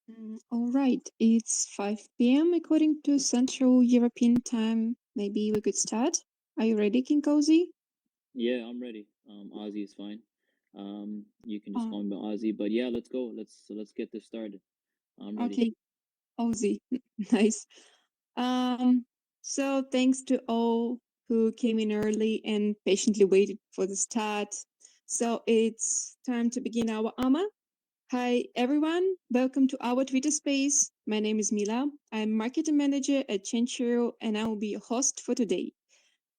All right, it's 5 p.m. according to Central European time. Maybe we could start. Are you ready, Kingozzy? Yeah, I'm ready. Ozzy is fine. You can just Uh, call me Ozzy, but yeah, let's go. Let's get this started. I'm ready. okay, Ozzy. Nice. Um, so thanks to all who came in early and patiently waited for the start. So it's time to begin our AMA. Hi, everyone. Welcome to our Twitter space. My name is Mila. I'm marketing manager at ChangeHero, and I will be your host for today.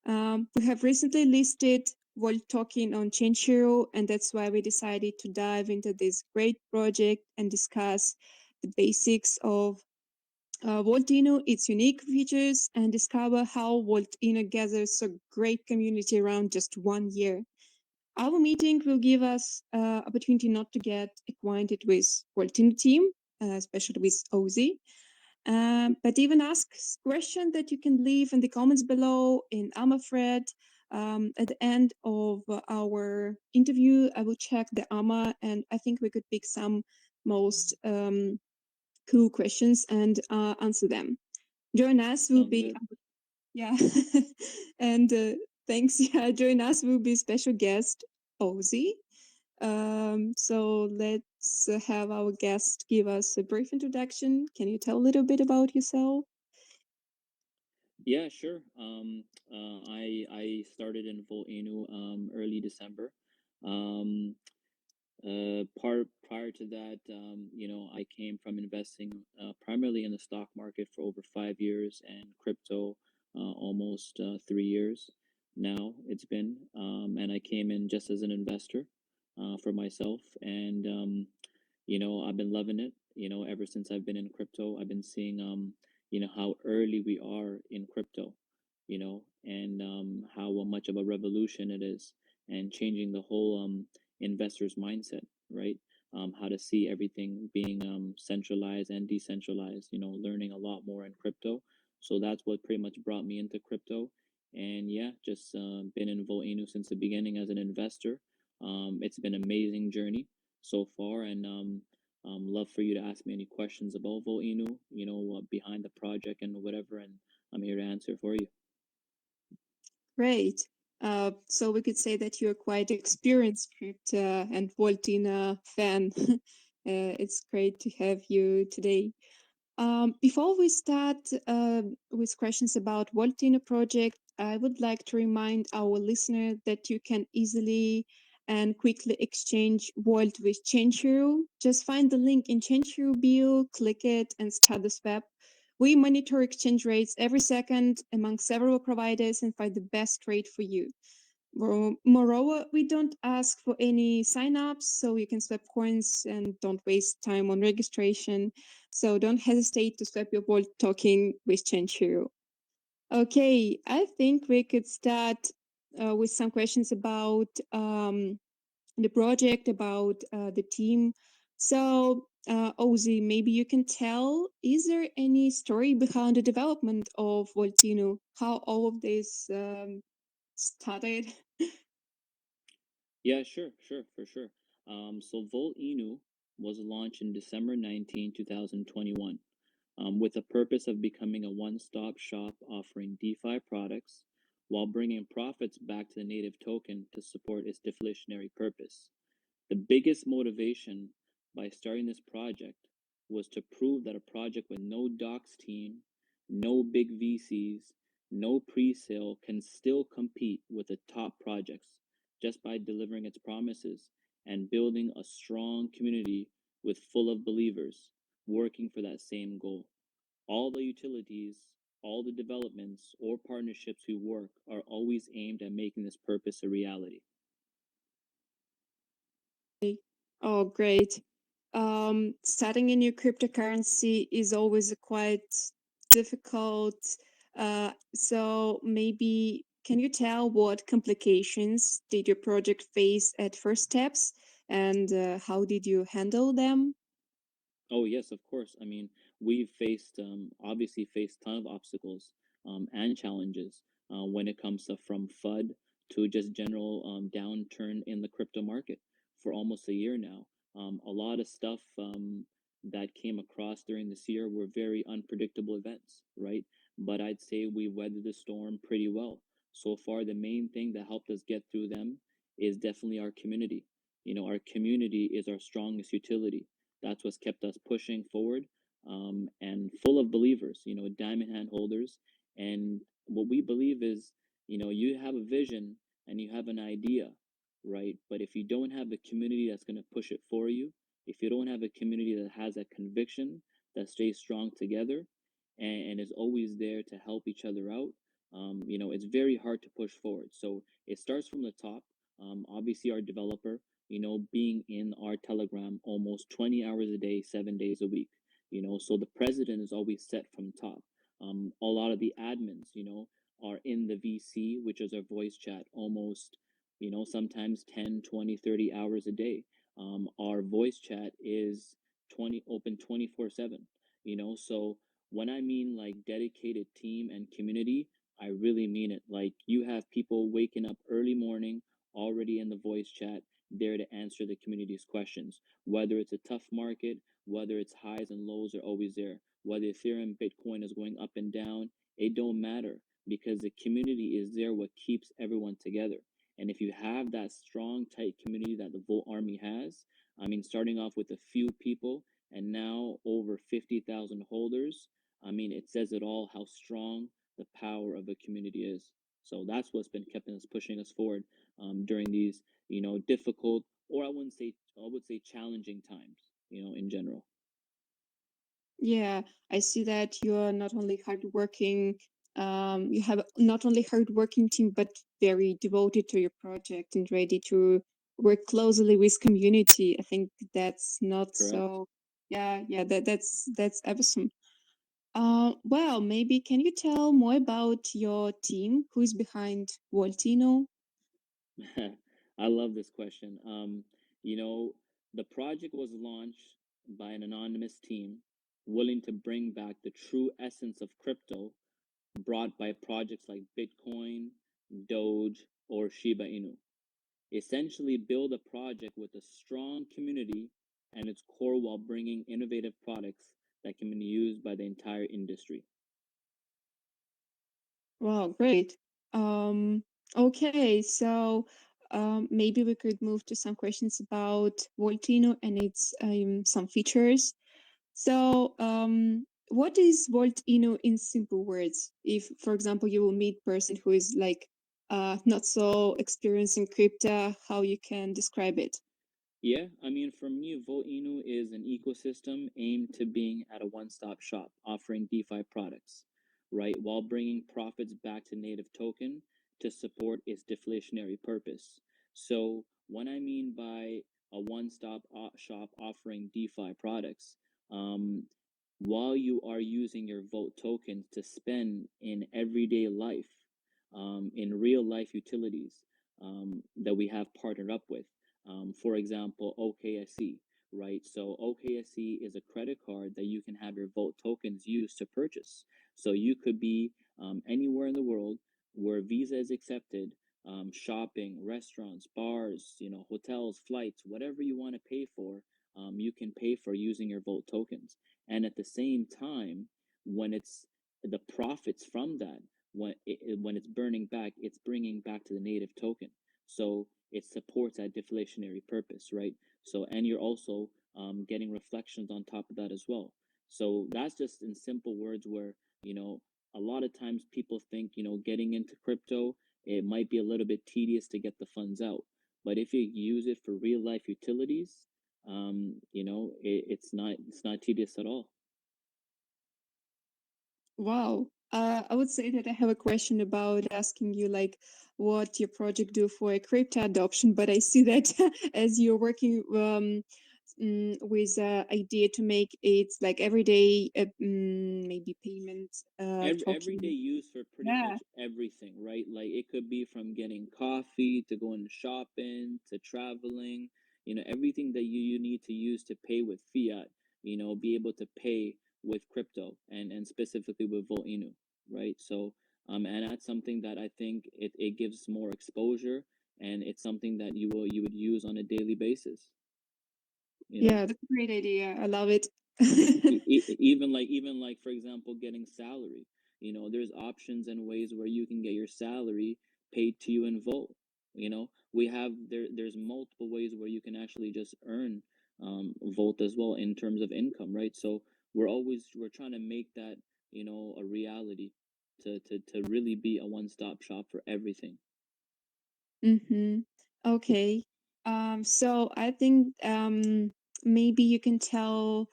We have recently listed Volt Talking on ChangeHero, and that's why we decided to dive into this great project and discuss the basics of Volt Inu, its unique features, and discover how Volt Inu gathers a great community around just 1 year. Our meeting will give us opportunity not to get acquainted with Volt Inu team, especially with Ozzy, but even ask question that you can leave in the comments below in Amma thread. At the end of our interview, I will check the Amma, and I think we could pick some most cool questions and answer them. Join us will Sounds be good. yeah, and thanks. Yeah, join us will be special guest Ozzy. So let's have our guest give us a brief introduction. Can you tell a little bit about yourself? Yeah, sure. I started in Volt Inu early December. Um, prior to that, I came from investing primarily in the stock market for over 5 years and crypto almost 3 years now. It's been, and I came in just as an investor for myself, and I've been loving it. Ever since I've been in crypto, I've been seeing how early we are in crypto, and how much of a revolution it is, and changing the whole investor's mindset, right? How to see everything being centralized and decentralized, learning a lot more in crypto. So that's what pretty much brought me into crypto. And yeah, just been in Volt Inu since the beginning as an investor. It's been an amazing journey so far, and love for you to ask me any questions about Volt Inu, behind the project and whatever, and I'm here to answer for you. Great. So we could say that you're quite experienced crypto and Voltina fan. It's great to have you today. Before we start with questions about Voltina project, I would like to remind our listener that you can easily and quickly exchange Volt with ChangeHero. Just find the link in ChangeHero bio, click it, and start the swap. We monitor exchange rates every second among several providers and find the best rate for you. Moreover, we don't ask for any sign-ups, so you can swap coins and don't waste time on registration. So don't hesitate to swap your Volt token with ChangeHero. Okay, I think we could start with some questions about the project, about the team. So, Ozzy, maybe you can tell, is there any story behind the development of Voltino? How all of this started? Yeah, sure, for sure. So Volt Inu was launched in December 19, 2021, with the purpose of becoming a one-stop shop offering DeFi products while bringing profits back to the native token to support its deflationary purpose. The biggest motivation by starting this project was to prove that a project with no docs team, no big VCs, no pre-sale can still compete with the top projects just by delivering its promises and building a strong community with full of believers working for that same goal. All the utilities, all the developments or partnerships we work are always aimed at making this purpose a reality. Oh, great. Starting a new cryptocurrency is always a quite difficult. So maybe can you tell what complications did your project face at first steps, and how did you handle them? Oh yes, of course. I mean, we've faced obviously faced ton of obstacles and challenges when it comes to from FUD to just general downturn in the crypto market for almost a year now. A lot of stuff that came across during this year were very unpredictable events, right? But I'd say we weathered the storm pretty well. So far, the main thing that helped us get through them is definitely our community. Our community is our strongest utility. That's what's kept us pushing forward, and full of believers, diamond hand holders. And what we believe is, you have a vision and you have an idea, right? But if you don't have a community that's going to push it for you, if you don't have a community that has that conviction, that stays strong together, and is always there to help each other out, it's very hard to push forward. So it starts from the top. Obviously, our developer, being in our Telegram almost 20 hours a day, 7 days a week, so the president is always set from top. A lot of the admins, are in the VC, which is our voice chat, almost, sometimes 10, 20, 30 hours a day. Our voice chat is 20 open 24/7, so when I mean like dedicated team and community, I really mean it. Like, you have people waking up early morning already in the voice chat, there to answer the community's questions. Whether it's a tough market, whether it's highs and lows, are always there. Whether Ethereum, Bitcoin is going up and down, it don't matter, because the community is there, what keeps everyone together. And if you have that strong, tight community that the Volt Army has, I mean, starting off with a few people and now over 50,000 holders, I mean, it says it all how strong the power of a community is. So that's what's been keeping us, pushing us forward, during these, difficult, or I would say challenging times, in general. Yeah, I see that you're not only hardworking, you have not only hardworking team, but very devoted to your project and ready to work closely with community. I think that's not Correct. so. Yeah, yeah, that's awesome. Well, maybe can you tell more about your team? Who is behind Volt Inu? I love this question. You know, the project was launched by an anonymous team willing to bring back the true essence of crypto brought by projects like Bitcoin, Doge, or Shiba Inu. Essentially, build a project with a strong community and its core while bringing innovative products that can be used by the entire industry. Wow, great. Um, okay, so maybe we could move to some questions about Voltino and its some features. So, what is Voltino in simple words? If, for example, you will meet person who is like not so experienced in crypto, how you can describe it? Yeah, I mean, for me, Volt Inu is an ecosystem aimed to being at a one-stop shop, offering DeFi products, right, while bringing profits back to native token to support its deflationary purpose. So, what I mean by a one-stop shop offering DeFi products, um, while you are using your Volt tokens to spend in everyday life, in real life utilities, that we have partnered up with, for example, OKSE, right? So OKSE is a credit card that you can have your Volt tokens used to purchase. So you could be, anywhere in the world where Visa is accepted, shopping, restaurants, bars, hotels, flights, whatever you want to pay for, you can pay for using your Volt tokens. And at the same time, when it's the profits from that, when it's burning back, it's bringing back to the native token. So it supports that deflationary purpose, right? So, and you're also, getting reflections on top of that as well. So that's just in simple words where, a lot of times people think, getting into crypto, it might be a little bit tedious to get the funds out. But if you use it for real life utilities, it's not tedious at all. Wow. I would say that I have a question about asking you like what your project do for a crypto adoption, but I see that as you're working with idea to make it like everyday maybe payment Everyday token. use for pretty Yeah. much everything, right? Like, it could be from getting coffee to going shopping to traveling, everything that you need to use to pay with fiat, be able to pay with crypto, and specifically with Volt Inu, right? So, and that's something that I think it gives more exposure, and it's something that you would use on a daily basis, you know? Yeah, that's a great idea. I love it. Even like for example getting salary, there's options and ways where you can get your salary paid to you in Volt. There's multiple ways where you can actually just earn Volt as well in terms of income, right? So we're trying to make that a reality, to really be a one-stop shop for everything. Mm-hmm. Okay. So I think maybe you can tell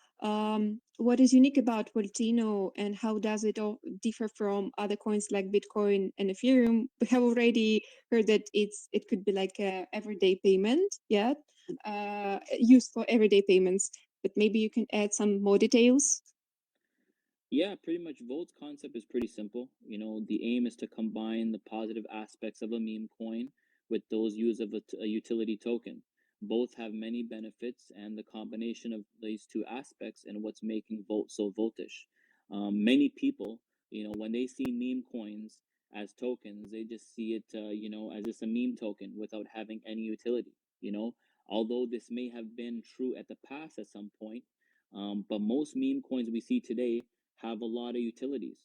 what is unique about Voltino and how does it all differ from other coins like Bitcoin and Ethereum. We have already heard that it could be like a everyday payment, yeah, used for everyday payments. But maybe you can add some more details. Yeah, pretty much Volt's concept is pretty simple. The aim is to combine the positive aspects of a meme coin with those used of a utility token. Both have many benefits, and the combination of these two aspects and what's making Volt so voltish. Many people, when they see meme coins as tokens, they just see it, as just a meme token without having any utility. Although this may have been true at the past at some point, but most meme coins we see today have a lot of utilities,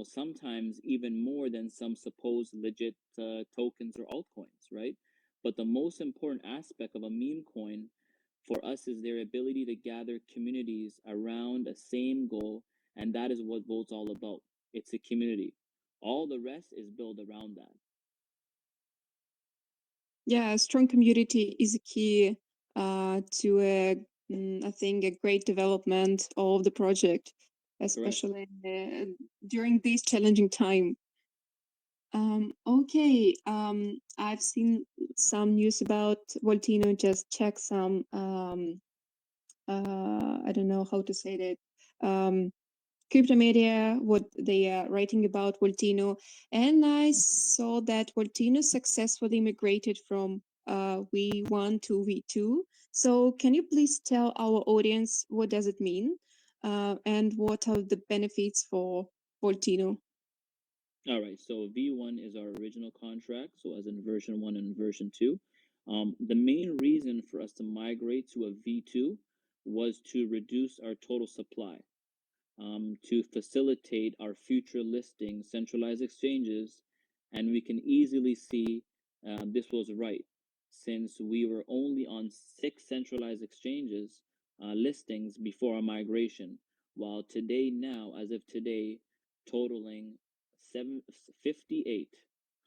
sometimes even more than some supposed legit tokens or altcoins, right? But the most important aspect of a meme coin for us is their ability to gather communities around a same goal, and that is what Volt's all about. It's a community. All the rest is built around that. Yeah, a strong community is a key to I think a great development of the project, Correct. especially during this challenging time. Okay, I've seen some news about Voltino. Just check some. I don't know how to say that. Crypto media, what they are writing about Voltino, and I saw that Voltino successfully migrated from V1 to V2. So can you please tell our audience what does it mean, and what are the benefits for Voltino? All right, so V1 is our original contract, so as in version 1 and version 2. The main reason for us to migrate to a V2 was to reduce our total supply, to facilitate our future listing centralized exchanges, and we can easily see this was right, since we were only on 6 centralized exchanges listings before our migration, while today now, as of today, totaling 58.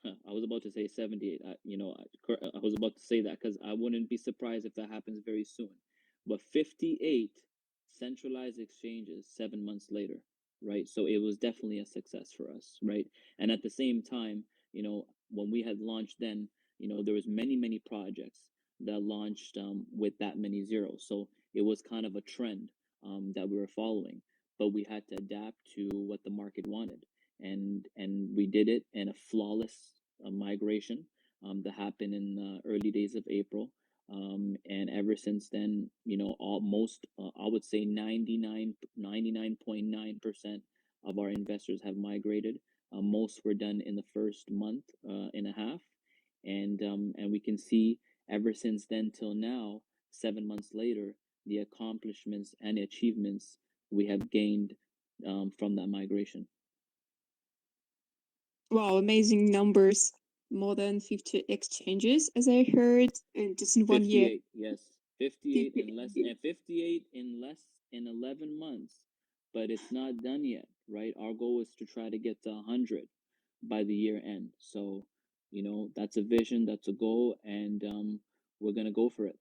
I was about to say 78. I was about to say that because I wouldn't be surprised if that happens very soon. But 58 centralized exchanges 7 months later, right? So it was definitely a success for us, right? And at the same time, when we had launched then, there was many projects that launched with that many zeros. So it was kind of a trend that we were following, but we had to adapt to what the market wanted, and we did it in a flawless migration that happened in the early days of April. And ever since then, almost, I would say 99.9% of our investors have migrated. Most were done in the first month and a half, and we can see ever since then till now, 7 months later, the accomplishments and the achievements we have gained from that migration. Wow, amazing numbers! More than 50 exchanges, as I heard, just in 1 year. 58, yes. 58 in less, and 58 in less in 11 months. But it's not done yet, right? Our goal is to try to get to 100 by the year end. So, that's a vision, that's a goal, and we're going to go for it.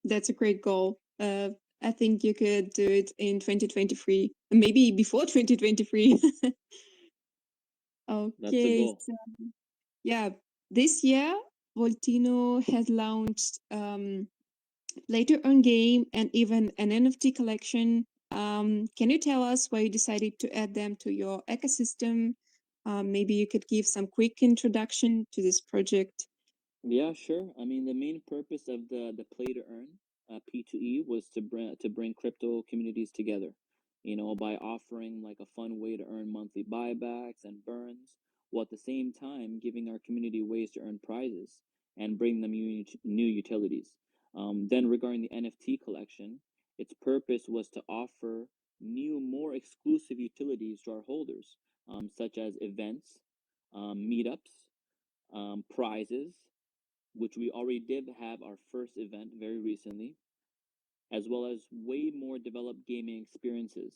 That's a great goal. I think you could do it in 2023, maybe before 2023. That's the Okay, goal. so yeah, this year Voltino has launched later on game and even an NFT collection. Can you tell us why you decided to add them to your ecosystem? Maybe you could give some quick introduction to this project. Yeah, sure. I mean, the main purpose of the play to earn P2E was to bring crypto communities together, by offering like a fun way to earn monthly buybacks and burns, while at the same time giving our community ways to earn prizes and bring them new utilities. Then regarding the NFT collection, Its purpose was to offer new, more exclusive utilities to our holders, such as events, meetups, prizes, which we already did have our first event very recently, as well as way more developed gaming experiences.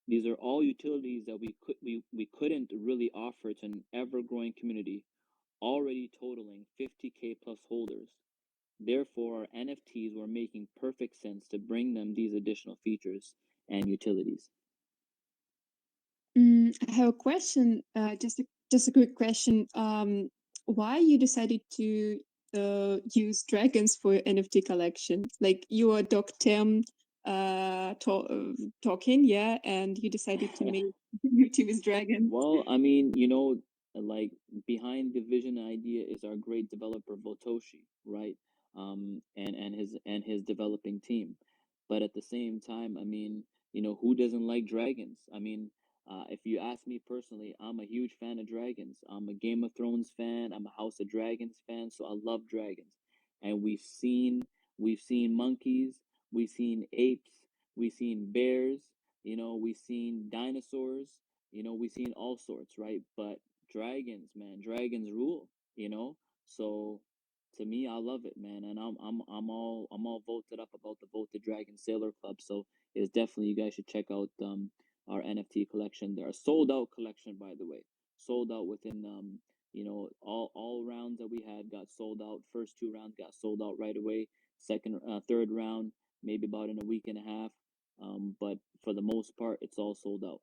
These are all utilities that we couldn't really offer to an ever-growing community, already totaling 50K plus holders. Therefore, our NFTs were making perfect sense to bring them these additional features and utilities. I have a question, just a quick question. Why you decided to use dragons for your NFT collection? Like you are Doc Tim talking, yeah, and you decided to make your team with dragons. Well, I mean, you know, like behind the vision and idea is our great developer Votoshi, right? And his developing team. But at the same time, I mean, you know, who doesn't like dragons? I mean, if you ask me personally, I'm a huge fan of dragons. I'm a Game of Thrones fan. I'm a House of Dragons fan, so I love dragons. And we've seen monkeys, we've seen apes, we've seen bears, you know, we've seen dinosaurs, you know, we've seen all sorts, right? But dragons, man, dragons rule, you know? So to me, I love it, man, and I'm all voted up about the Voted Dragon Sailor Club. So it's definitely, you guys should check out our NFT collection. They're a sold out collection, by the way. Sold out within you know, all rounds that we had got sold out. First two rounds got sold out right away. Second, third round, maybe about in a week and a half. But for the most part, it's all sold out.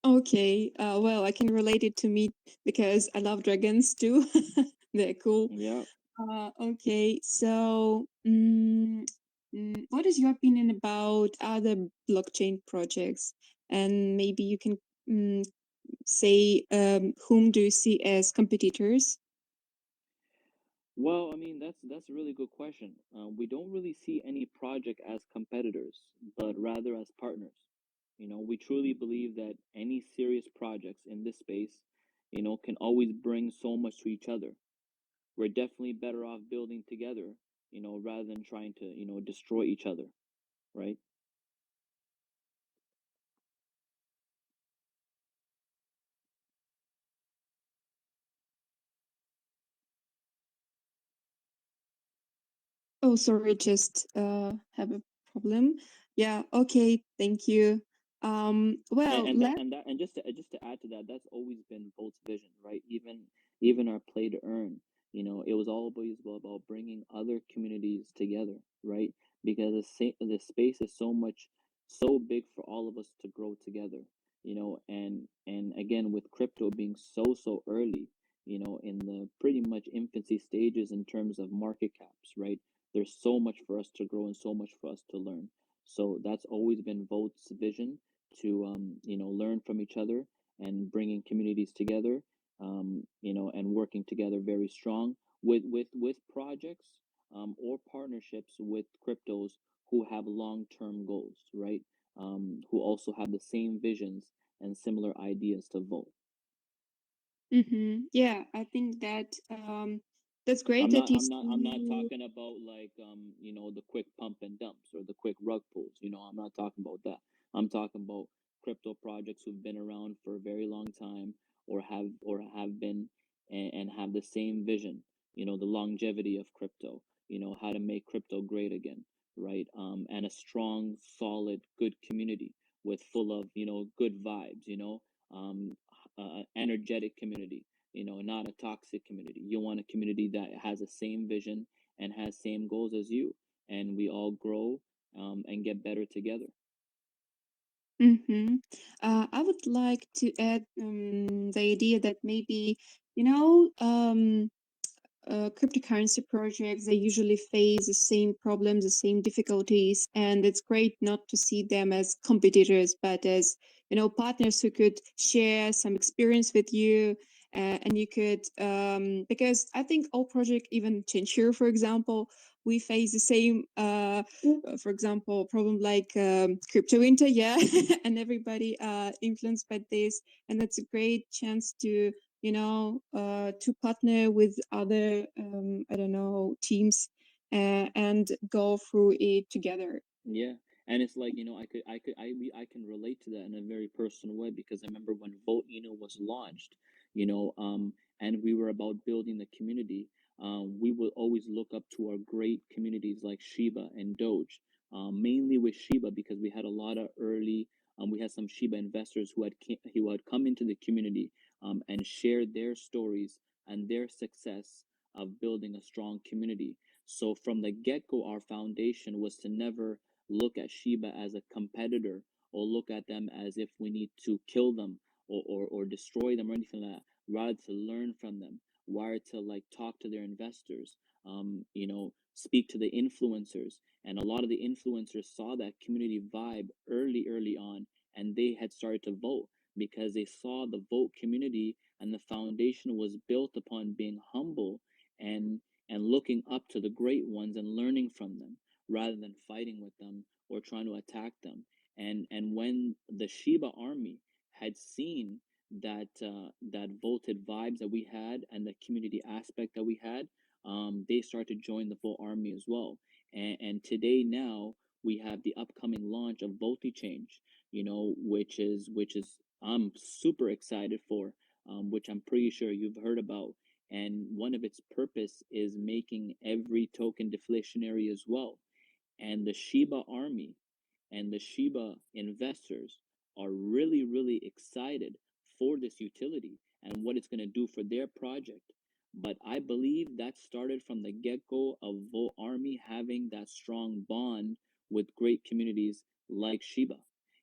Okay, well, I can relate it to me because I love dragons too. They're cool. Yeah. Okay, so what is your opinion about other blockchain projects? And maybe you can say whom do you see as competitors? Well, I mean, that's a really good question. We don't really see any project as competitors, but rather as partners. You know, we truly believe that any serious projects in this space, you know, can always bring so much to each other. We're definitely better off building together, you know, rather than trying to, you know, destroy each other, right? Oh, sorry, just have a problem. Yeah, okay, thank you. and Well, and that let and that and just to add to that, that's always been Volt's vision, right? Even our play to earn, you know, it was always about bringing other communities together, right? Because the space is so big for all of us to grow together, you know. And again, with crypto being so early, you know, in the pretty much infancy stages in terms of market caps, right? There's so much for us to grow and so much for us to learn. So that's always been Volt's vision, to you know, learn from each other and bringing communities together, you know, and working together very strong with projects, or partnerships with cryptos who have long-term goals, right? Who also have the same visions and similar ideas to Volt. Yeah, I think that that's great I'm that not you I'm not I'm not see. talking about like you know, the quick pump and dumps or the quick rug pulls. You know, I'm not talking about that. I'm talking about crypto projects who've been around for a very long time, or have been, and have the same vision. You know, the longevity of crypto. You know, how to make crypto great again, right? And a strong, solid, good community with full of, you know, good vibes. You know, energetic community, you know, not a toxic community. You want a community that has the same vision and has same goals as you, and we all grow, and get better together. Mm-hmm. I would like to add the idea that maybe, you know, cryptocurrency projects, they usually face the same problems, the same difficulties, and it's great not to see them as competitors, but as, you know, partners who could share some experience with you, and you could because I think all project, even ChangeHero, for example, we face the same for example, problem like crypto winter, yeah, and everybody influenced by this, and that's a great chance to, you know, to partner with other, I don't know, teams, and go through it together. Yeah, and it's like, I can relate to that in a very personal way because I remember when Volt Inu was launched, you know, and we were about building the community. We would always look up to our great communities like Shiba and Doge, mainly with Shiba because we had a lot of early, we had some Shiba investors who had come into the community, and shared their stories and their success of building a strong community. So from the get-go, our foundation was to never look at Shiba as a competitor or look at them as if we need to kill them or destroy them or anything like that. Rather to learn from them, rather to like talk to their investors, speak to the influencers. And a lot of the influencers saw that community vibe early on, and they had started to vote because they saw the vote community and the foundation was built upon being humble and looking up to the great ones and learning from them rather than fighting with them or trying to attack them. And when the Shiba army had seen that volted vibes that we had and the community aspect that we had, they started to join the Volt army as well. And today now we have the upcoming launch of Volti Change, which is I'm super excited for, which I'm pretty sure you've heard about. And one of its purpose is making every token deflationary as well. And the Shiba army and the Shiba investors are really excited for this utility and what it's going to do for their project. But I believe that started from the get-go of Volt Army having that strong bond with great communities like Shiba.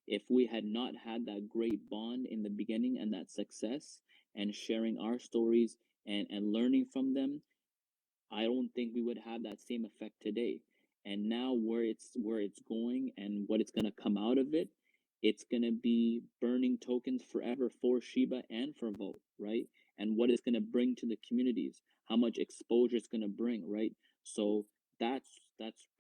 If we had not had that great bond in the beginning and that success and sharing our stories and learning from them, I don't think we would have that same effect today. And now where it's going and what it's gonna come out of it, it's gonna be burning tokens forever for Shiba and for Volt, right? And what it's gonna bring to the communities, how much exposure it's gonna bring, right? So that's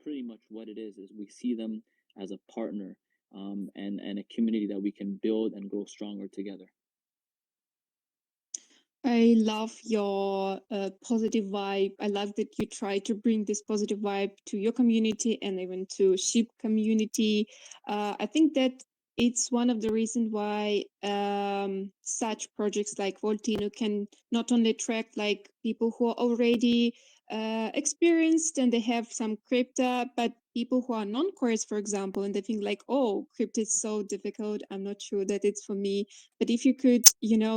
pretty much what it is we see them as a partner, and a community that we can build and grow stronger together. I love your positive vibe. I love that you try to bring this positive vibe to your community and even to sheep community. I think that it's one of the reasons why such projects like Volt Inu can not only attract like people who are already experienced and they have some crypto, but people who are non-cores, for example, and they think like, oh, crypto is so difficult. I'm not sure that it's for me. But if you could,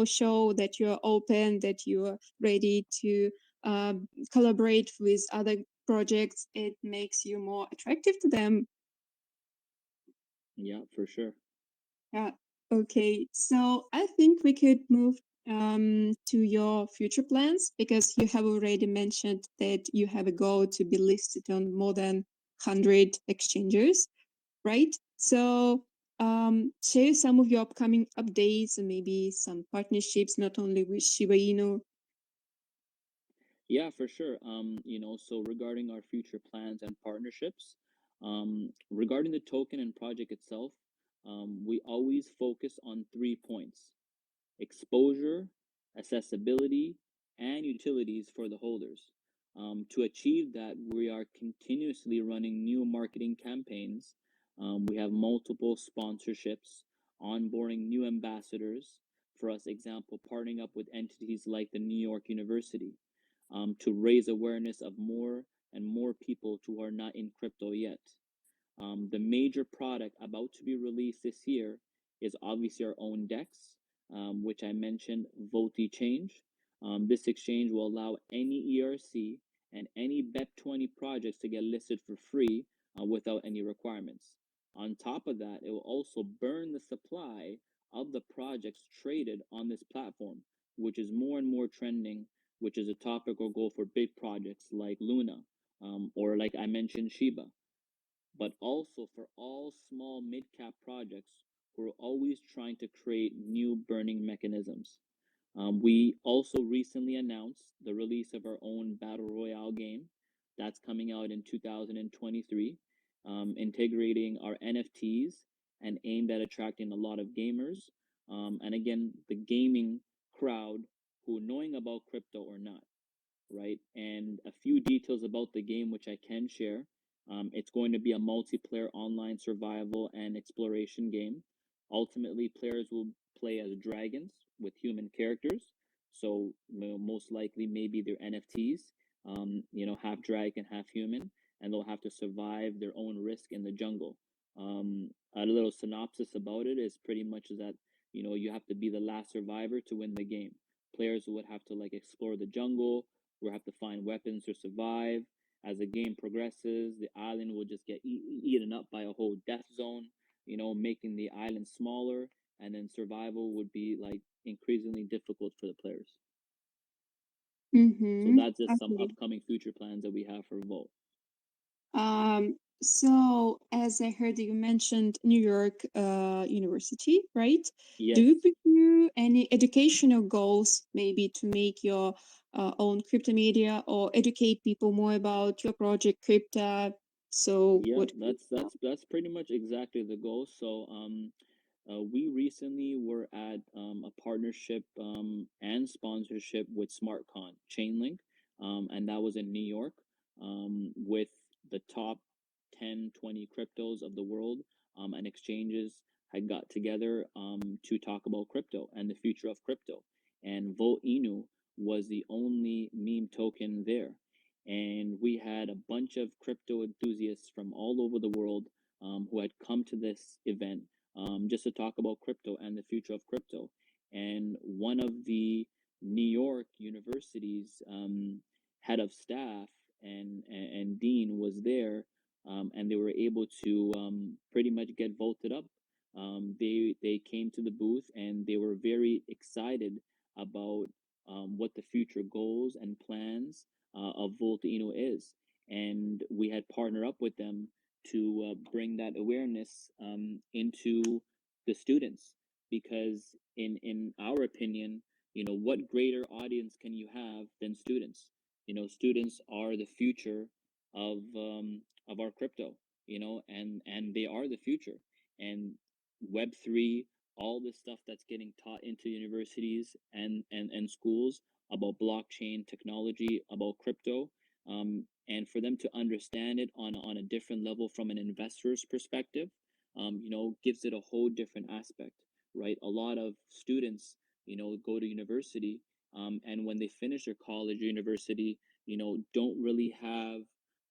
show that you're open, that you're ready to collaborate with other projects, it makes you more attractive to them. Yeah, for sure. Yeah. Okay. So I think we could move to your future plans because you have already mentioned that you have a goal to be listed on more than 100 exchanges, right? So share some of your upcoming updates and maybe some partnerships, not only with Shiba Inu. Yeah, for sure. So regarding our future plans and partnerships, regarding the token and project itself, we always focus on 3 points: exposure, accessibility, and utilities for the holders. To achieve that, we are continuously running new marketing campaigns. We have multiple sponsorships, onboarding new ambassadors. For us, example, partnering up with entities like the New York University, to raise awareness of more and more people who are not in crypto yet. The major product about to be released this year is obviously our own DEX, which I mentioned, Volti Change. This exchange will allow any ERC and any BEP20 projects to get listed for free, without any requirements. On top of that, it will also burn the supply of the projects traded on this platform, which is more and more trending, which is a topic or goal for big projects like Luna, or like I mentioned, Shiba, but also for all small mid-cap projects who are always trying to create new burning mechanisms. We also recently announced the release of our own Battle Royale game that's coming out in 2023, integrating our NFTs and aimed at attracting a lot of gamers, and again, the gaming crowd who knowing about crypto or not. right? And a few details about the game which I can share. It's going to be a multiplayer online survival and exploration game. Ultimately, players will play as dragons with human characters. So most likely, maybe they're NFTs. Half dragon, half human, and they'll have to survive their own risk in the jungle. A little synopsis about it is pretty much that you have to be the last survivor to win the game. Players would have to like explore the jungle, will have to find weapons to survive. As the game progresses, the island will just get eaten up by a whole death zone, making the island smaller, and then survival would be like increasingly difficult for the players. So Mm-hmm. that's just some Okay. upcoming future plans that we have for Volt. So as I heard that you mentioned New York University, right? Do you Yes. pursue any educational goals, maybe to make your own crypto media or educate people more about your project crypto? So Yeah, what? that's pretty much exactly the goal. So we recently were at a partnership and sponsorship with SmartCon Chainlink, and that was in New York, with the top 10, 20 cryptos of the world, and exchanges had got together to talk about crypto and the future of crypto. And Volt Inu was the only meme token there. And we had a bunch of crypto enthusiasts from all over the world who had come to this event just to talk about crypto and the future of crypto. And one of the New York University's head of staff and dean was there, and they were able to pretty much get voted up. They came to the booth and they were very excited about what the future goals and plans of Volt Inu is, and we had partnered up with them to bring that awareness into the students, because in our opinion, what greater audience can you have than students? Students are the future of our crypto, and they are the future. And Web3, all this stuff that's getting taught into universities and schools about blockchain technology, about crypto, and for them to understand it on a different level from an investor's perspective, gives it a whole different aspect, right? A lot of students, go to university, and when they finish their college or university, don't really have,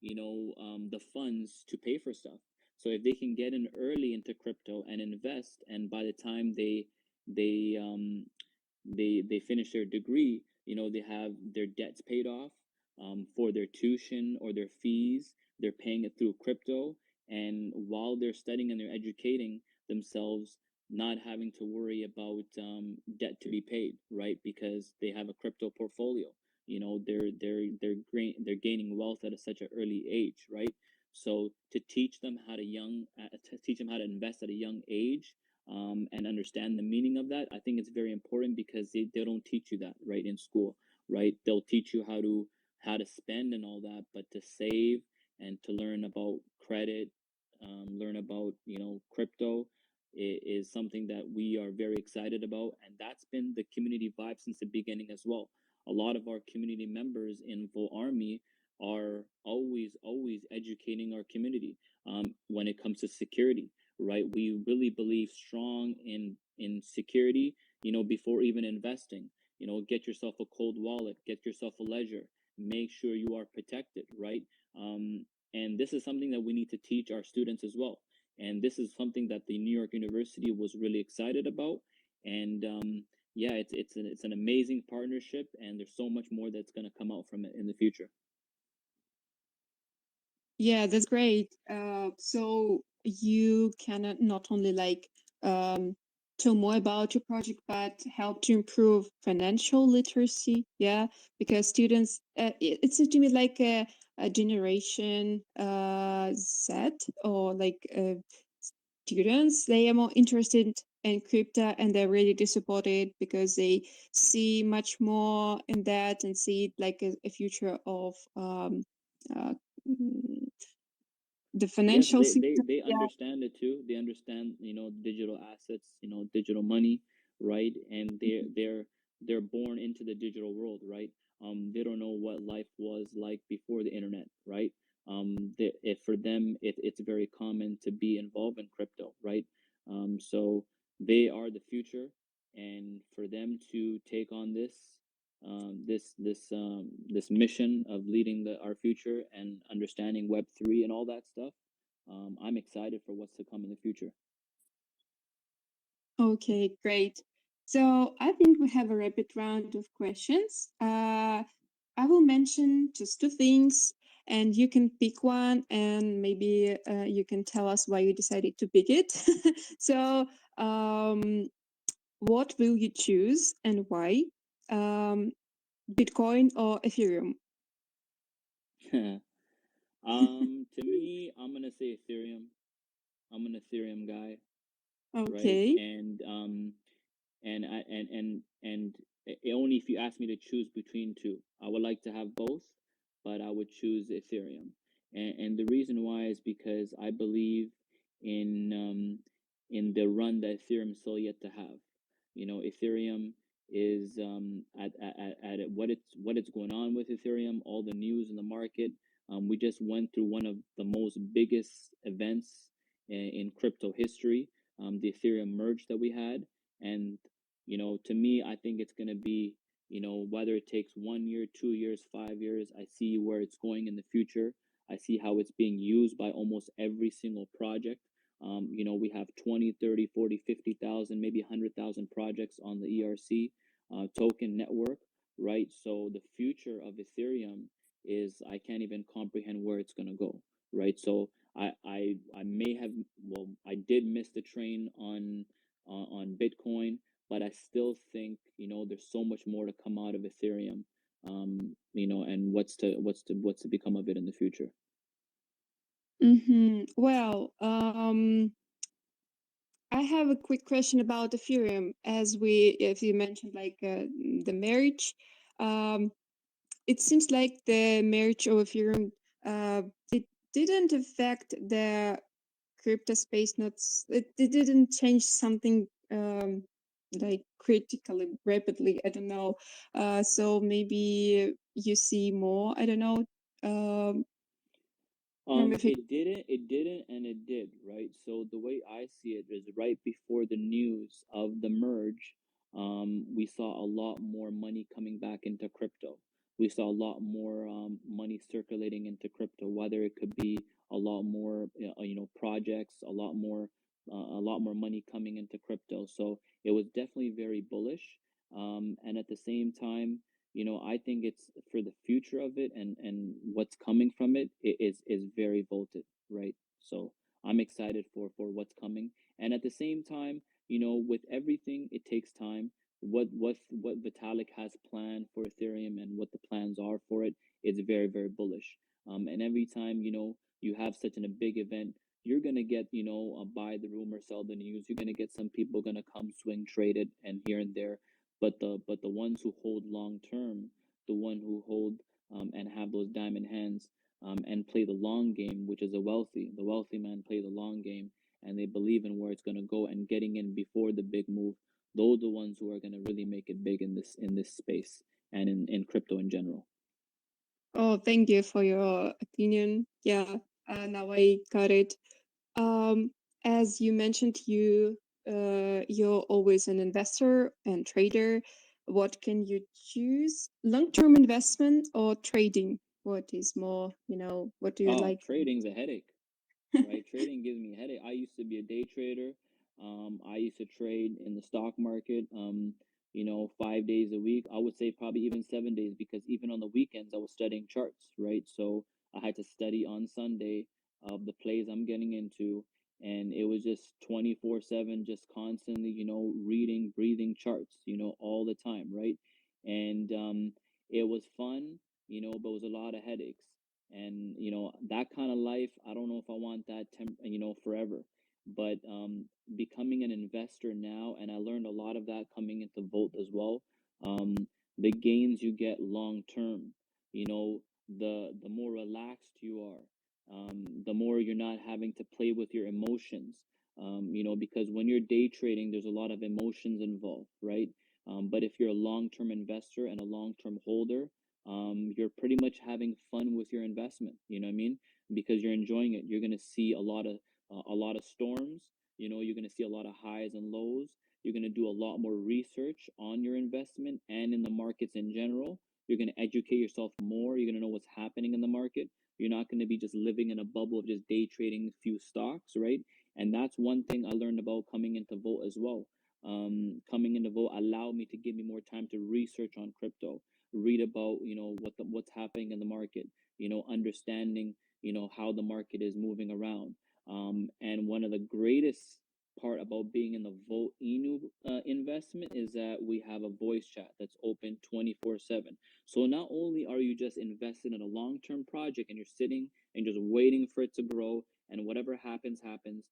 the funds to pay for stuff. So if they can get in early into crypto and invest, and by the time they they finish their degree, they have their debts paid off, for their tuition or their fees, they're paying it through crypto, and while they're studying and they're educating themselves, not having to worry about debt to be paid, right? Because they have a crypto portfolio. They're gaining wealth at such an early age, right? So to teach them how to invest at a young age, and understand the meaning of that, I think it's very important, because they don't teach you that, right, in school, right? They'll teach you how to spend and all that, but to save and to learn about credit, learn about crypto, is something that we are very excited about, and that's been the community vibe since the beginning as well. A lot of our community members in Vol Army are always educating our community when it comes to security, right? We really believe strong in security, before even investing. Get yourself a cold wallet, get yourself a ledger, make sure you are protected, right? And this is something that we need to teach our students as well. And this is something that the New York University was really excited about. And yeah, it's an amazing partnership, and there's so much more that's going to come out from it in the future. Yeah, that's great. So you can not only like tell more about your project, but help to improve financial literacy. Yeah, because students, it seems to me like a generation Z, or like students, they are more interested in crypto, and they're ready to support it because they see much more in that and see it like a future of uh, mm, the Yes, financial they system. they Yeah. understand it too. They understand, digital assets, digital money, right? And they're they're born into the digital world, right? They don't know what life was like before the internet, right? If for them, it's very common to be involved in crypto, right? So they are the future, and for them to take on this mission of leading our future and understanding Web3 and all that stuff, I'm excited for what's to come in the future. Okay, great. So I think we have a rapid round of questions. I will mention just two things, and you can pick one, and maybe you can tell us why you decided to pick it. So, what will you choose and why? Um, Bitcoin or Ethereum? To me, I'm gonna say Ethereum. I'm an Ethereum guy, right? Okay. And only if you ask me to choose between two, I would like to have both, but I would choose Ethereum. And the reason why is because I believe in in the run that Ethereum still yet to have. You know, Ethereum is at what it's going on with Ethereum, all the news in the market. We just went through one of the most biggest events in crypto history, the Ethereum merge that we had. And, to me, I think it's going to be, whether it takes 1 year, 2 years, 5 years, I see where it's going in the future. I see how it's being used by almost every single project. We have 20, 30, 40, 50,000, maybe 100,000 projects on the ERC token network, right? So the future of Ethereum is, I can't even comprehend where it's going to go, right? So I may have, well, I did miss the train on Bitcoin, but I still think, there's so much more to come out of Ethereum, and what's to become of it in the future. Well, I have a quick question about Ethereum. If you mentioned like the marriage, um, it seems like the marriage of Ethereum it didn't affect the crypto space. It didn't change something like critically rapidly. I don't know. So maybe you see more. I don't know. Um, from Ethereum. It didn't, and it did, right? So the way I see it is right before the news of the merge, we saw a lot more money coming back into crypto. We saw a lot more money circulating into crypto, whether it could be a lot more, projects, a lot more money coming into crypto. So it was definitely very bullish. And at the same time, I think it's for the future of it, and what's coming from it is very volted, right? So I'm excited for what's coming. And at the same time, with everything, it takes time. What Vitalik has planned for Ethereum and what the plans are for it, it's very, very bullish. And every time, you have such a big event, you're gonna get, buy the rumor, sell the news. You're gonna get some people gonna come swing trade it and here and there, but the ones who hold long term, the one who hold and have those diamond hands, and play the long game, which is the wealthy man play the long game, and they believe in where it's going to go and getting in before the big move. Those are the ones who are going to really make it big in this space and in crypto in general. Oh, thank you for your opinion. Yeah, now I got it. Um, as you mentioned, you're always an investor and trader. What can you choose? Long-term investment or trading? What is more, what do you Oh, like? trading's a headache. Right? Trading gives me a headache. I used to be a day trader. I used to trade in the stock market, 5 days a week. I would say probably even 7 days, because even on the weekends I was studying charts, right? So I had to study on Sunday of the plays I'm getting into, and it was just 24/7, just constantly, reading, breathing charts, all the time, right? And it was fun, but it was a lot of headaches. And that kind of life, I don't know if I want that forever. But becoming an investor now, and I learned a lot of that coming into Volt as well. um, the gains you get long term, the more relaxed you are, the more you're not having to play with your emotions, because when you're day trading, there's a lot of emotions involved, right? But if you're a long-term investor and a long-term holder, you're pretty much having fun with your investment. You know what I mean? Because you're enjoying it. You're gonna see a lot of storms. You know, you're gonna see a lot of highs and lows. You're gonna do a lot more research on your investment and in the markets in general. You're gonna educate yourself more. You're gonna know what's happening in the market. You're not gonna be just living in a bubble of just day trading a few stocks, right? And that's one thing I learned about coming into Volt as well. Coming into Volt allowed me to give me more time to research on crypto, read about what's happening in the market, understanding how the market is moving around. And one of the greatest part about being in the Volt Inu investment is that we have a voice chat that's open 24/7. So not only are you just invested in a long-term project and you're sitting and just waiting for it to grow and whatever happens happens,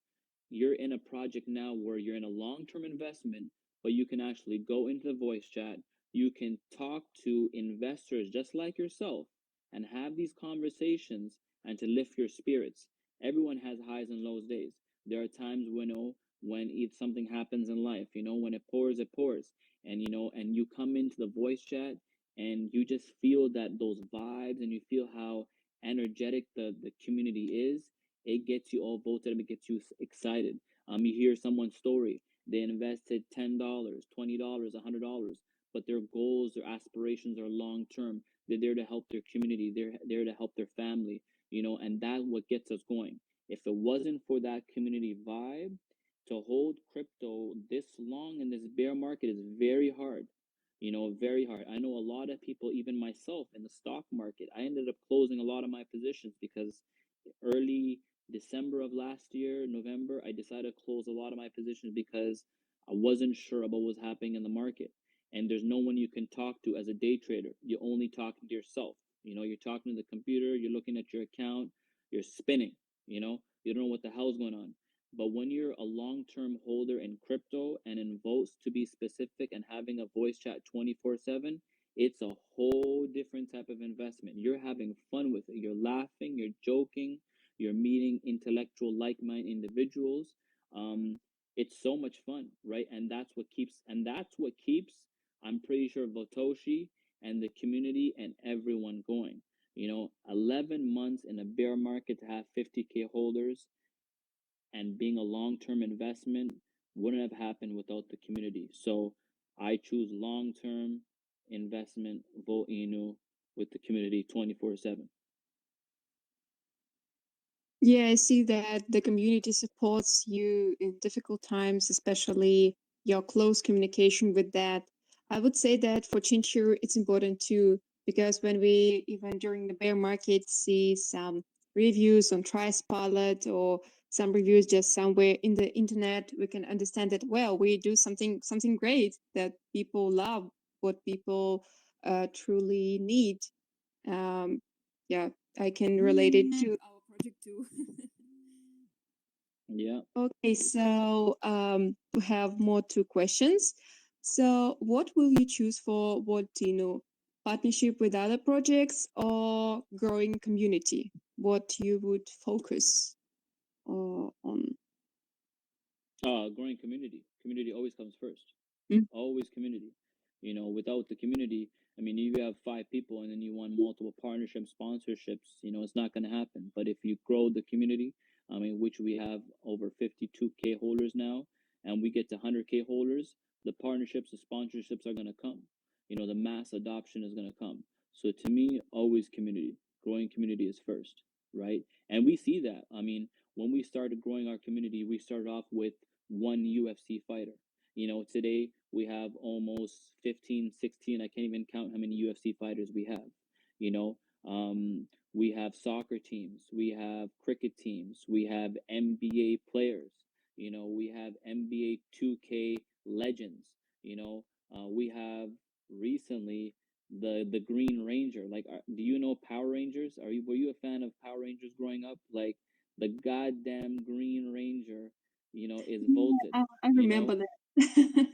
you're in a project now where you're in a long-term investment, but you can actually go into the voice chat. You can talk to investors just like yourself and have these conversations and to lift your spirits. Everyone has highs and lows days. There are times when if something happens in life, when it pours, it pours. And and you come into the voice chat and you just feel that those vibes and you feel how energetic the community is. It gets you all voted, it gets you excited. You hear someone's story. They invested $10, $20, $100, but their goals, their aspirations are long term. They're there to help their community. They're there to help their family. And that's what gets us going. If it wasn't for that community vibe, to hold crypto this long in this bear market is very hard. Very hard. I know a lot of people, even myself in the stock market, I ended up closing a lot of my positions because early December of last year, November, I decided to close a lot of my positions because I wasn't sure about what was happening in the market. And there's no one you can talk to as a day trader. You're only talking to yourself. You're talking to the computer, you're looking at your account, you're spinning, you don't know what the hell's going on. But when you're a long term holder in crypto and in votes to be specific and having a voice chat 24/7, it's a whole different type of investment. You're having fun with it. You're laughing, you're joking, you're meeting intellectual like-minded individuals. um, it's so much fun, right? And that's what keeps I'm pretty sure Votoshi and the community and everyone going. 11 months in a bear market to have 50K holders and being a long-term investment wouldn't have happened without the community. So I choose long-term investment, Volt Inu, with the community 24/7. Yeah, I see that the community supports you in difficult times, especially your close communication with that. I would say that for ChangeHero, it's important too, because when we, even during the bear market, see some reviews on Trustpilot or some reviews just somewhere in the internet, we can understand that, well, we do something great that people love, what people truly need. Um, yeah, I can relate it to our project too. Yeah. Okay, so we have more two questions. So, what will you choose for Volt Inu? Partnership with other projects or growing community? What you would focus on? Growing community. Community always comes first. Mm. Always community. Without the community, I mean, you have five people and then you want multiple partnerships, sponsorships, it's not going to happen. But if you grow the community, I mean, which we have over 52K holders now, and we get to 100K holders, the partnerships, the sponsorships are going to come. The mass adoption is going to come. So to me, always community. Growing community is first, right? And we see that. I mean, when we started growing our community, we started off with one UFC fighter. Today we have almost 15, 16. I can't even count how many UFC fighters we have. You know, we have soccer teams, we have cricket teams, we have NBA players. We have NBA 2K legends. We have recently the Green Ranger. Like, do you know Power Rangers? Were you a fan of Power Rangers growing up? Like the goddamn Green Ranger, is voted. Yeah, I You remember know, that.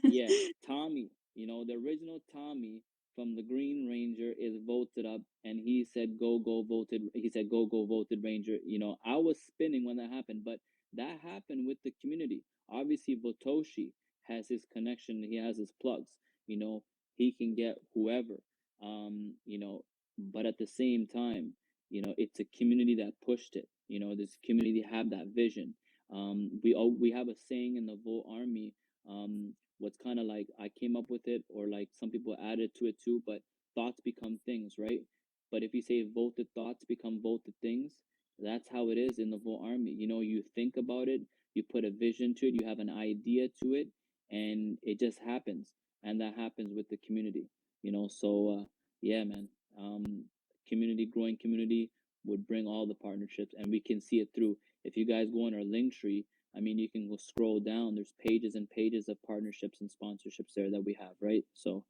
yeah, Tommy, the original Tommy from the Green Ranger is voted up, and he said, "Go, go, voted." He said, "Go, go, voted Ranger." I was spinning when that happened, but that happened with the community. Obviously, Votoshi has his connection, he has his plugs. you know, he can get whoever, you know, but at the same time, you know, it's a community that pushed it. You know, this community have that vision. We have a saying in the Volt Army. What's kind of like I came up with it, or like some people added to it too. But thoughts become things, right? But if you say voted thoughts become voted things, that's how it is in the Volt Army. You know, you think about it, you put a vision to it, you have an idea to it, and it just happens. And that happens with the community. You know, so yeah, man. Community, growing community would bring all the partnerships, and we can see it through. If you guys go on our link tree, I mean, you can go scroll down. There's pages and pages of partnerships and sponsorships there that we have, right? So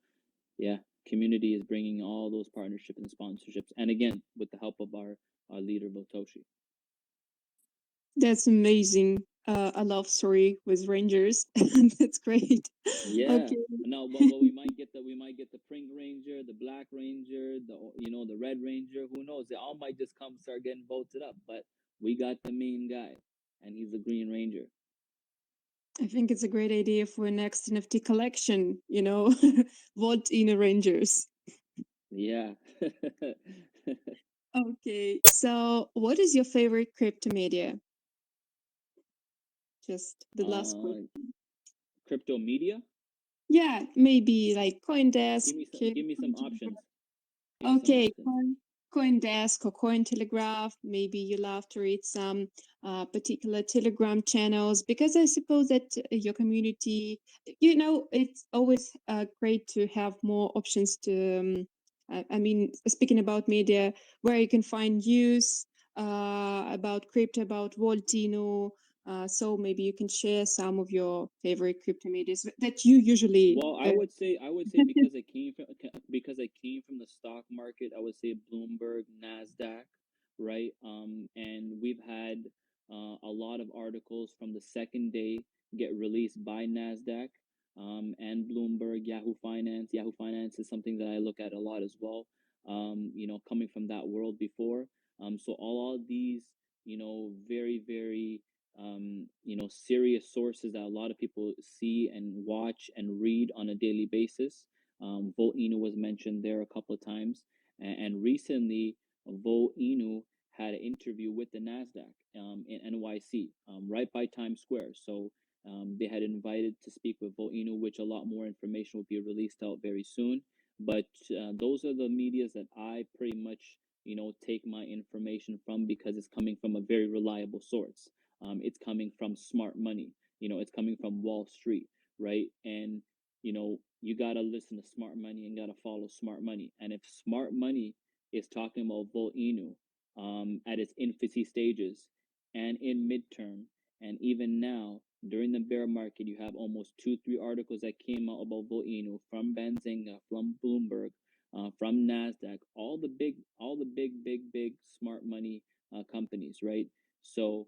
yeah, community is bringing all those partnerships and sponsorships, and again, with the help of our leader Botoshi. That's amazing. A love story with Rangers. That's great. Yeah. Okay. Now, what we might get the Pink Ranger, the Black Ranger, the Red Ranger. Who knows? They all might just come start getting voted up. But we got the main guy, and he's the Green Ranger. I think it's a great idea for next NFT collection, Volt Inu Rangers. Yeah. Okay. So, what is your favorite crypto media? Just the last question. Crypto media. Yeah, maybe like CoinDesk. Give me some options. Give me some Okay, options. CoinDesk or Cointelegraph. Maybe you love to read some particular Telegram channels because I suppose that your community, it's always great to have more options to. I mean, speaking about media, where you can find news about crypto, about Volt Inu. So maybe you can share some of your favorite crypto medias that you usually. Well, I would say because I came from the stock market, I would say Bloomberg, Nasdaq, right? And we've had a lot of articles from the second day get released by Nasdaq, and Bloomberg, Yahoo Finance. Yahoo Finance is something that I look at a lot as well. Coming from that world before. So all of these, very, very serious sources that a lot of people see and watch and read on a daily basis. Volt Inu was mentioned there a couple of times, and recently, Volt Inu had an interview with the Nasdaq in NYC, right by Times Square. So they had invited to speak with Volt Inu, which a lot more information will be released out very soon. But those are the medias that I pretty much take my information from because it's coming from a very reliable source. It's coming from smart money. It's coming from Wall Street, right? And you gotta listen to smart money and gotta follow smart money. And if smart money is talking about Volt Inu at its infancy stages and in midterm, and even now during the bear market, you have almost 2, 3 articles that came out about Volt Inu from Benzinga, from Bloomberg, from Nasdaq, all the big smart money companies, right? So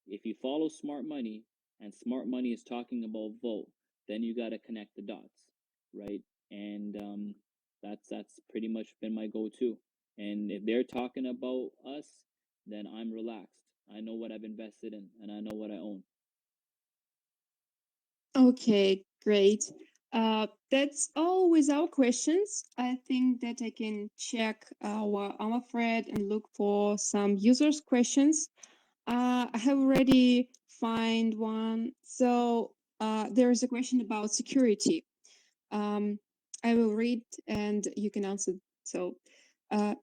if you follow smart money and smart money is talking about Volt, then you got to connect the dots, right? And that's pretty much been my go-to. And if they're talking about us, then I'm relaxed. I know what I've invested in, and I know what I own. Okay, great. That's all with our questions. I think that I can check our thread and look for some users' questions. I have already find one. So there is a question about security. Um, I will read and you can answer. So,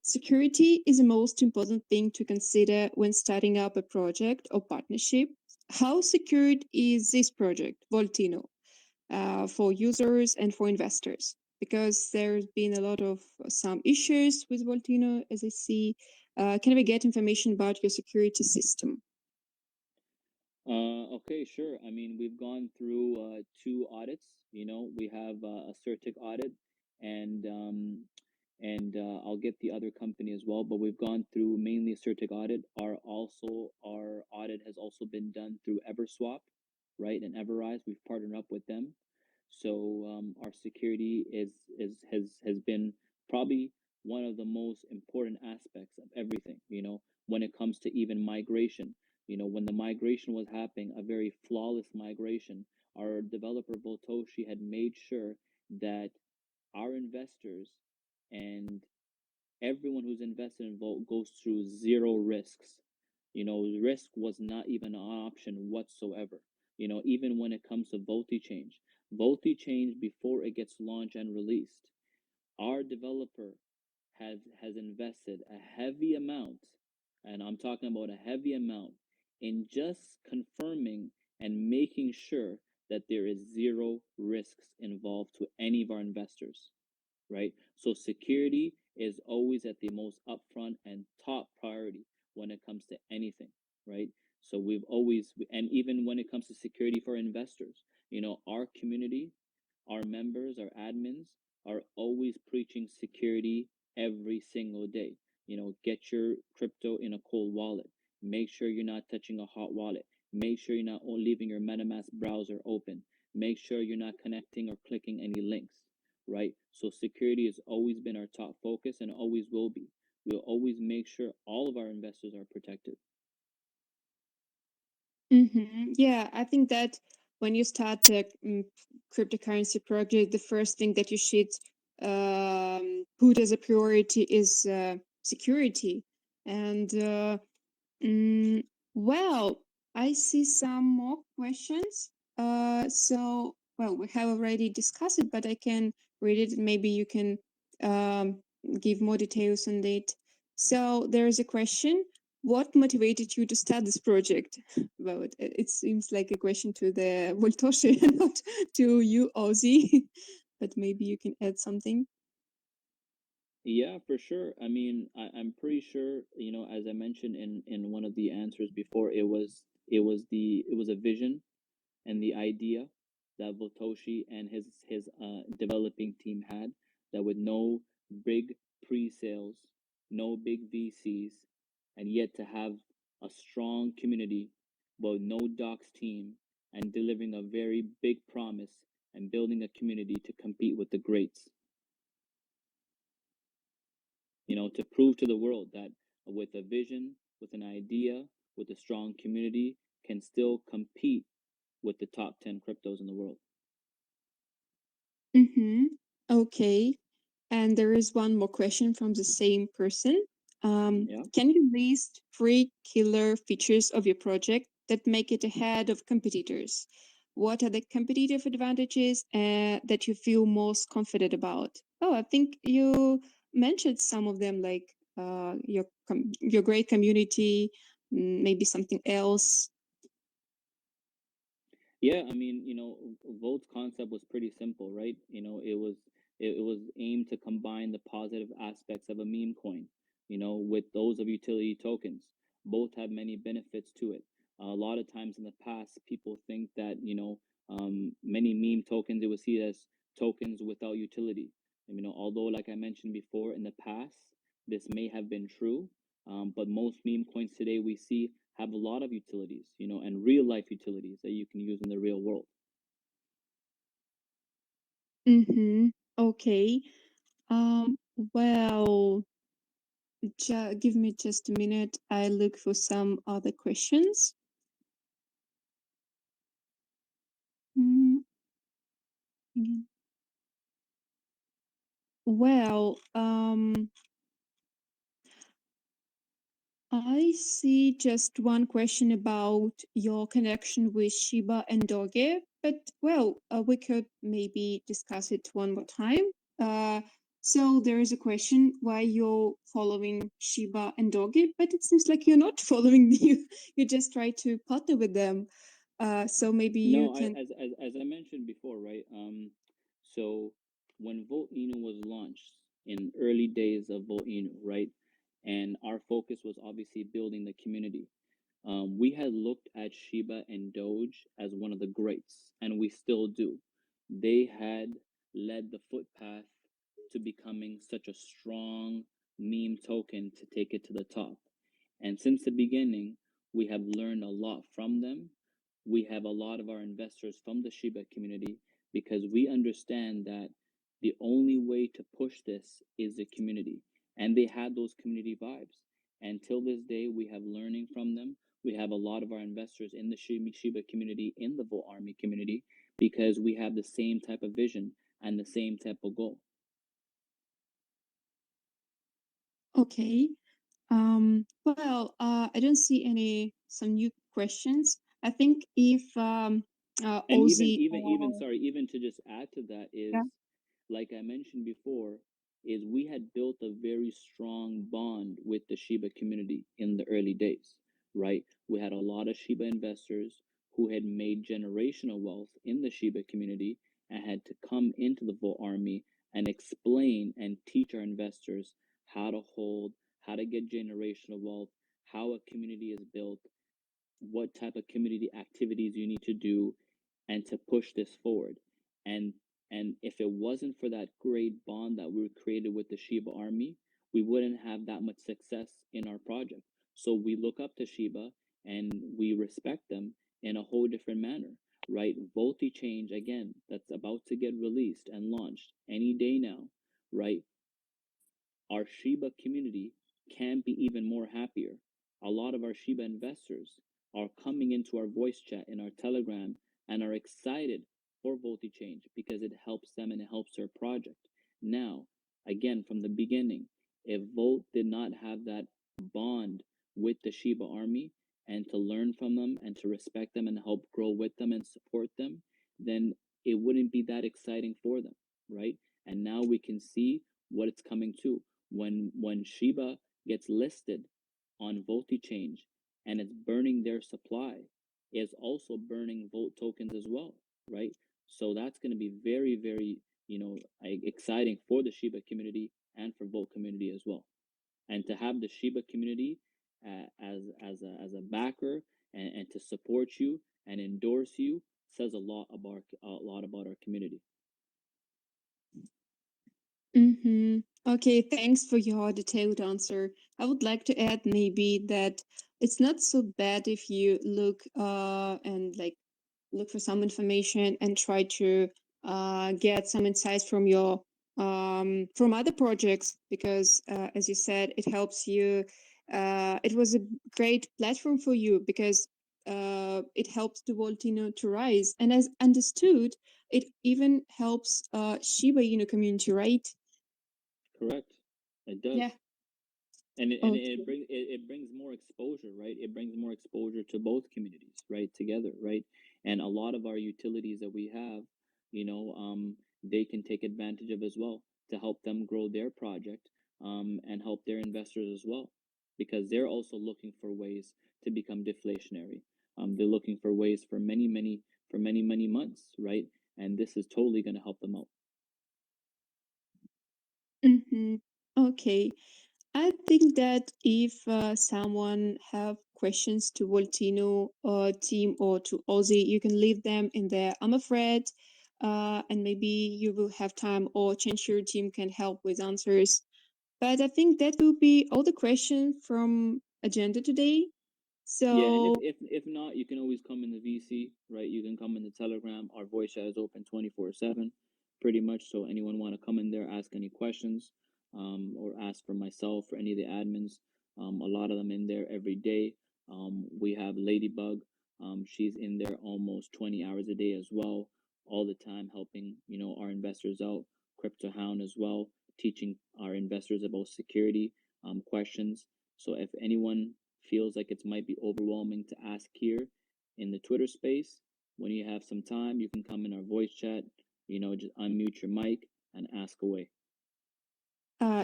security is the most important thing to consider when starting up a project or partnership. How secured is this project, Volt Inu, for users and for investors? Because there's been a lot of some issues with Volt Inu, as I see. Can we get information about your security system? Okay, sure. I mean, we've gone through 2 audits. We have a CerTic audit, and I'll get the other company as well. But we've gone through mainly a CerTic audit. Our audit has also been done through EverSwap, right, and Everrise. We've partnered up with them, so our security has been probably one of the most important aspects of everything. When it comes to even migration. When the migration was happening, a very flawless migration, our developer Voltoshi had made sure that our investors and everyone who's invested in Volt goes through zero risks. Risk was not even an option whatsoever. Even when it comes to Volti Change before it gets launched and released, our developer has invested a heavy amount, and I'm talking about a heavy amount, in just confirming and making sure that there is zero risks involved to any of our investors, right? So security is always at the most upfront and top priority when it comes to anything, right? So we've always, and even when it comes to security for investors, our community, our members, our admins are always preaching security every single day. Get your crypto in a cold wallet. Make sure you're not touching a hot wallet. Make sure you're not leaving your MetaMask browser open. Make sure you're not connecting or clicking any links, right? So security has always been our top focus and always will be. We'll always make sure all of our investors are protected. Yeah, I think that when you start a cryptocurrency project, the first thing that you should put as a priority is security. And well, I see some more questions. Well, we have already discussed it, but I can read it. Maybe you can um, give more details on it. So there is a question: what motivated you to start this project? Well, it seems like a question to the Voltoshi, not to you, Ozzy. But maybe you can add something. Yeah, for sure. I mean, I'm pretty sure, as I mentioned in one of the answers before, it was a vision and the idea that Votoshi and his developing team had, that with no big pre-sales, no big VCs, and yet to have a strong community, but no docs team, and delivering a very big promise and building a community to compete with the greats. To prove to the world that with a vision, with an idea, with a strong community, can still compete with the top 10 cryptos in the world. Okay. And there is one more question from the same person. Yeah. Can you list three killer features of your project that make it ahead of competitors? What are the competitive advantages that you feel most confident about? Oh, I think you mentioned some of them, like your great community, maybe something else. Yeah, I mean, Volt's concept was pretty simple, right? It was aimed to combine the positive aspects of a meme coin, with those of utility tokens. Both have many benefits to it. A lot of times in the past, people think that, many meme tokens, they would see it as tokens without utility. And, although, like I mentioned before, in the past, this may have been true, but most meme coins today we see have a lot of utilities, and real life utilities that you can use in the real world. Okay. Um, well, give me just a minute. I look for some other questions. Mm, again. Well, I see just one question about your connection with Shiba and Doge, but well, we could maybe discuss it one more time. Uh, so there is a question why you're following Shiba and Doge, but it seems like you're not following you. You just try to partner with them. So maybe you No, can. as I mentioned before, right? So when Volt Inu was launched in early days of Volt Inu, right, and our focus was obviously building the community. We had looked at Shiba and Doge as one of the greats, and we still do. They had led the footpath to becoming such a strong meme token to take it to the top. And since the beginning, we have learned a lot from them. We have a lot of our investors from the Shiba community, because we understand that the only way to push this is the community. And they had those community vibes. And till this day, we have learning from them. We have a lot of our investors in the Shiba community, in the Volt Army community, because we have the same type of vision and the same type of goal. Okay. I don't see any some new questions. I think if And Ozzy even to just add to that is, yeah. like I mentioned before, is we had built a very strong bond with the Shiba community in the early days, right? We had a lot of Shiba investors who had made generational wealth in the Shiba community and had to come into the Volt Army and explain and teach our investors how to hold, how to get generational wealth, how a community is built, what type of community activities you need to do, and to push this forward. And if it wasn't for that great bond that we created with the Shiba army, we wouldn't have that much success in our project. So we look up to Shiba and we respect them in a whole different manner, right? Volti Change, again, that's about to get released and launched any day now, right? Our Shiba community can be even more happier. A lot of our Shiba investors are coming into our voice chat in our Telegram and are excited for Volti Change because it helps them and it helps their project. Now, again, from the beginning, if Volt did not have that bond with the Shiba army and to learn from them and to respect them and help grow with them and support them, then it wouldn't be that exciting for them, right? And now we can see what it's coming to when Shiba gets listed on Volti Change and it's burning their supply, is also burning Volt tokens as well, right? So that's going to be very, very, exciting for the Shiba community and for Volt community as well. And to have the Shiba community as a backer and to support you and endorse you says a lot about our community. Mm-hmm. Okay, thanks for your detailed answer. I would like to add maybe that it's not so bad if you look and like look for some information and try to get some insights from your from other projects because as you said it helps you it was a great platform for you because it helps the Volt Inu to rise and as understood it even helps Shiba Inu community, right? Correct. It does. Yeah. Okay. It brings more exposure, right? It brings more exposure to both communities, right, together, right? And a lot of our utilities that we have, they can take advantage of as well to help them grow their project, and help their investors as well, because they're also looking for ways to become deflationary. They're looking for ways for many months, right? And this is totally going to help them out. Mm-hmm. Okay. I think that if someone have questions to Volt Inu team or to Ozzy, you can leave them in there. I'm afraid, and maybe you will have time or ChangeHero team can help with answers. But I think that will be all the questions from agenda today. Yeah, and So if not, you can always come in the VC, right? You can come in the Telegram. Our voice chat is open 24/7, pretty much. So anyone want to come in there, ask any questions, or ask for myself or any of the admins. A lot of them in there every day. We have Ladybug. She's in there almost 20 hours a day as well, all the time helping our investors out. Crypto Hound as well, teaching our investors about security questions. So if anyone feels like it might be overwhelming to ask here in the Twitter space, when you have some time, you can come in our voice chat, just unmute your mic and ask away.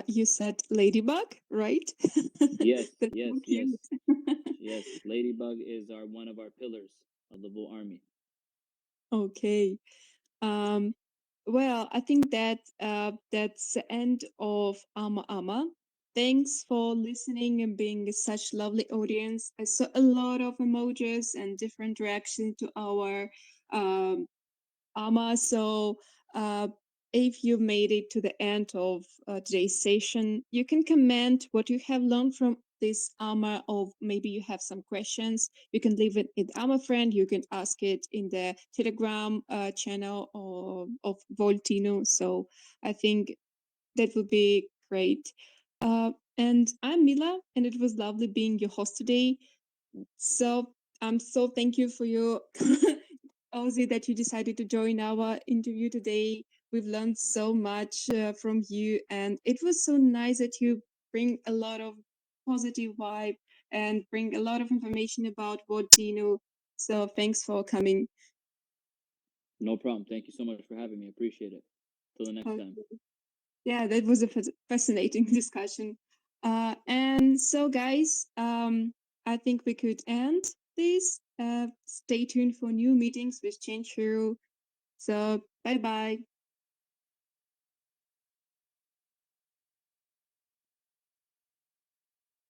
you said Ladybug, right? Yes, That's yes, so yes, cute. yes. Ladybug is one of our pillars of the Bull Army. Okay. Um, well, I think that that's the end of Ama Ama. Thanks for listening and being such lovely audience. I saw a lot of emojis and different reactions to our um, Ama. So if you made it to the end of today's session, you can comment what you have learned from this Ama, or maybe you have some questions. You can leave it in Ama Friend. You can ask it in the Telegram channel or of Volt Inu. So I think that would be great. And I'm Mila, and it was lovely being your host today. So so thank you for your Ozzy that you decided to join our interview today. we've learned so much from you, and it was so nice that you bring a lot of positive vibe and bring a lot of information about Volt Inu. So thanks for coming. No problem. Thank you so much for having me. Appreciate it. Till the next time. Yeah, that was a fascinating discussion. And so, guys, I think we could end this. Stay tuned for new meetings with ChangeHero. So, bye bye.